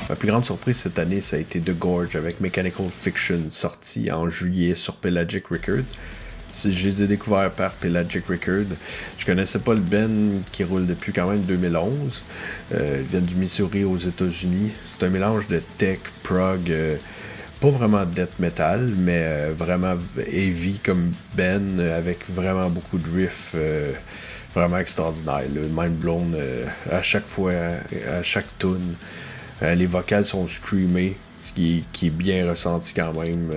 Ma plus grande surprise cette année, ça a été The Gorge avec Mechanical Fiction, sorti en juillet sur Pelagic Records. Je les ai découverts par Pelagic Records. Je connaissais pas le band qui roule depuis quand même 2011. Ils viennent du Missouri aux États-Unis. C'est un mélange de tech, prog, pas vraiment death metal, mais vraiment heavy comme band avec vraiment beaucoup de riffs. Vraiment extraordinaire, là. Mind blown à chaque fois, à chaque tune. Les vocales sont screamées, ce qui est bien ressenti quand même.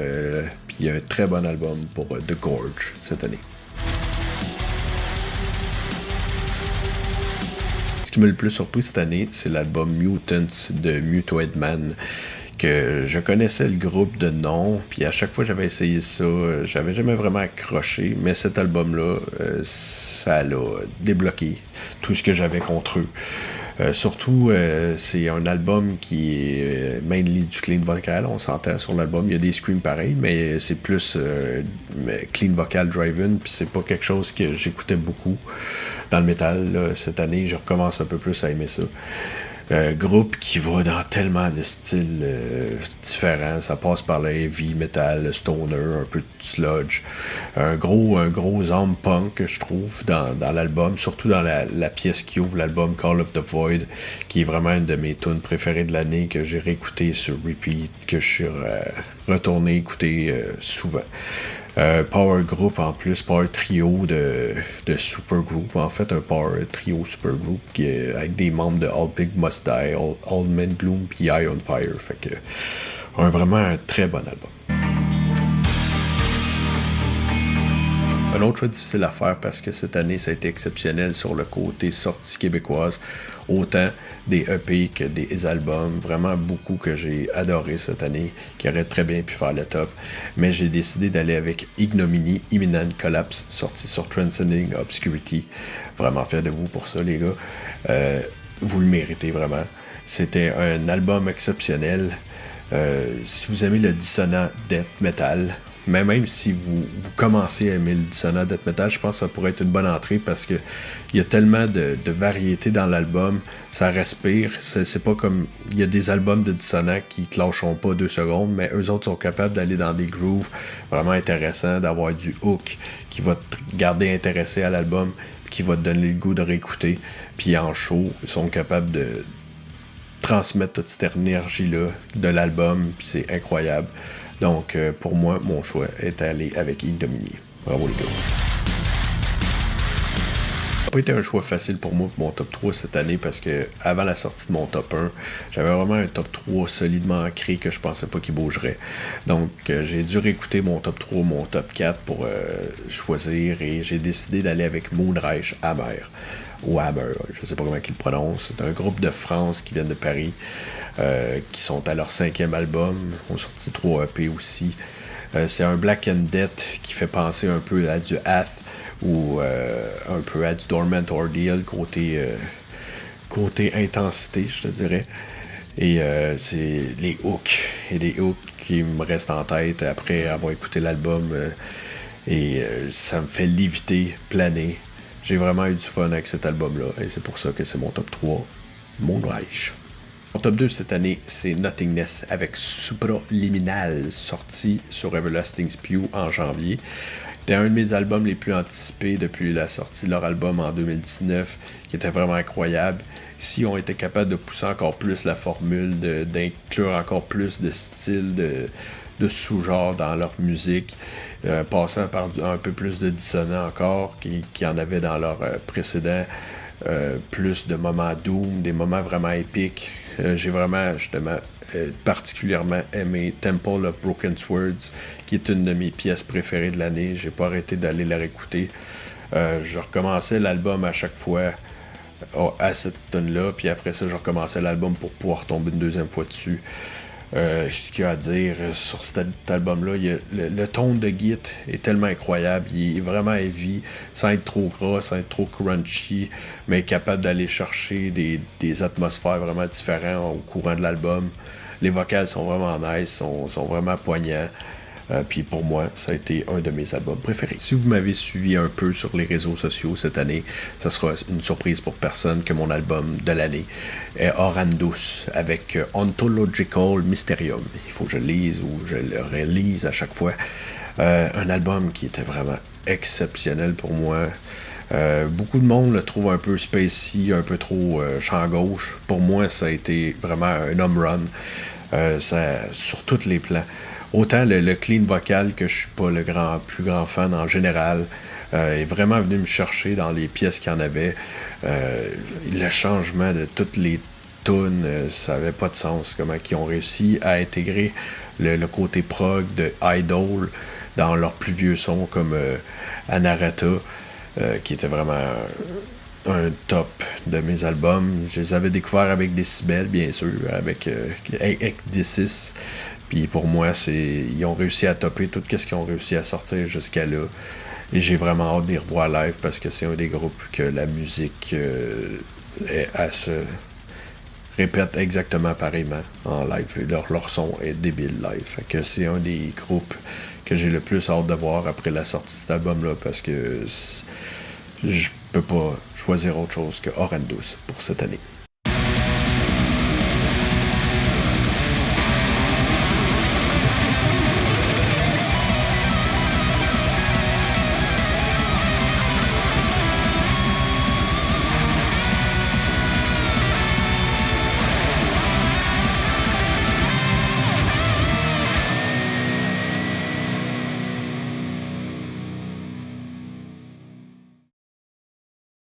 Puis il y a un très bon album pour The Gorge cette année. Ce qui m'a le plus surpris cette année, c'est l'album Mutants de Mutoid Man. Que je connaissais le groupe de nom, puis à chaque fois que j'avais essayé ça, j'avais jamais vraiment accroché, mais cet album-là, ça l'a débloqué tout ce que j'avais contre eux. Surtout, c'est un album qui est mainly du clean vocal, on s'entend sur l'album, il y a des screams pareils, mais c'est plus clean vocal driven, puis c'est pas quelque chose que j'écoutais beaucoup dans le métal. Là, cette année, je recommence un peu plus à aimer ça. Groupe qui va dans tellement de styles différents. Ça passe par le heavy metal, le stoner, un peu de sludge. Un gros homme punk, je trouve, dans l'album. Surtout dans la pièce qui ouvre l'album Call of the Void, qui est vraiment une de mes tunes préférées de l'année, que j'ai réécouté sur repeat, que je suis retourné écouter souvent. Power group en plus, power trio de super group, en fait un power trio super group avec des membres de All Big Must Die, All Men Gloom puis Eye on Fire, fait que vraiment un très bon album. Un autre choix difficile à faire parce que cette année ça a été exceptionnel sur le côté sortie québécoise, autant des EP que des albums, vraiment beaucoup que j'ai adoré cette année, qui auraient très bien pu faire le top, mais j'ai décidé d'aller avec Ignominy, Imminent Collapse, sorti sur Transcending Obscurity. Vraiment fier de vous pour ça les gars, vous le méritez vraiment. C'était un album exceptionnel. Si vous aimez le dissonant death metal, mais même si vous commencez à aimer le dissonant death metal, je pense que ça pourrait être une bonne entrée parce que il y a tellement de variété dans l'album, ça respire, c'est pas comme il y a des albums de dissonant qui te lâcheront pas 2 secondes, mais eux autres sont capables d'aller dans des grooves vraiment intéressants, d'avoir du hook qui va te garder intéressé à l'album, qui va te donner le goût de réécouter, puis en show, ils sont capables de transmettre toute cette énergie-là de l'album, puis c'est incroyable. Donc, pour moi, mon choix est allé avec Ignominy. Bravo les gars. Ça n'a pas été un choix facile pour moi pour mon top 3 cette année parce que avant la sortie de mon top 1, j'avais vraiment un top 3 solidement ancré que je pensais pas qu'il bougerait. Donc, j'ai dû réécouter mon top 3, mon top 4 pour choisir et j'ai décidé d'aller avec Moonreich Hammer. Ou Hammer, je ne sais pas comment ils le prononcent. C'est un groupe de France qui viennent de Paris, qui sont à leur 5e album. Ils ont sorti 3 EP aussi. C'est un Black and Death qui fait penser un peu à du Hath ou un peu à du Dormant Ordeal côté intensité, je te dirais. Et c'est les hooks. Et les hooks qui me restent en tête après avoir écouté l'album. Ça me fait léviter, planer. J'ai vraiment eu du fun avec cet album-là. Et c'est pour ça que c'est mon top 3, Moonreich. Mon top 2 cette année, c'est Nothingness avec Supraliminal, sorti sur Everlasting Spew en janvier. C'était un de mes albums les plus anticipés depuis la sortie de leur album en 2019, qui était vraiment incroyable. Si on était capable de pousser encore plus la formule, d'inclure encore plus de styles, de sous-genres dans leur musique, passant par un peu plus de dissonant encore, qui en avait dans leur précédent, plus de moments doom, des moments vraiment épiques. J'ai vraiment, justement, particulièrement aimé Temple of Broken Swords, qui est une de mes pièces préférées de l'année. J'ai pas arrêté d'aller la réécouter. Je recommençais l'album à chaque fois à cette tonne-là, puis après ça, je recommençais l'album pour pouvoir tomber une deuxième fois dessus. Ce qu'il y a à dire sur cet album-là, le ton de Git est tellement incroyable, il est vraiment heavy, sans être trop gras, sans être trop crunchy, mais capable d'aller chercher des atmosphères vraiment différentes au courant de l'album. Les vocals sont vraiment nice, sont vraiment poignants. Puis pour moi, ça a été un de mes albums préférés. Si vous m'avez suivi un peu sur les réseaux sociaux cette année, ça sera une surprise pour personne que mon album de l'année est Horrendous avec Ontological Mysterium. Il faut que je le lise ou je le relise à chaque fois. Un album qui était vraiment exceptionnel pour moi. Beaucoup de monde le trouve un peu spacey, un peu trop champ gauche. Pour moi, ça a été vraiment un home run sur tous les plans. Autant le clean vocal, que je suis pas le plus grand fan en général, est vraiment venu me chercher dans les pièces qu'il y en avait. Le changement de toutes les tunes, ça avait pas de sens. Comment ils ont réussi à intégrer le côté prog de Idol dans leurs plus vieux sons comme Anarata, qui était vraiment un top de mes albums. Je les avais découverts avec Decibel, bien sûr, avec D6. Puis pour moi, ils ont réussi à topper tout ce qu'ils ont réussi à sortir jusqu'à là. Et j'ai vraiment hâte de les revoir live parce que c'est un des groupes que la musique elle se répète exactement pareillement en live. Leur son est débile live. Fait que c'est un des groupes que j'ai le plus hâte de voir après la sortie de cet album-là parce que je peux pas choisir autre chose que Horrendous pour cette année.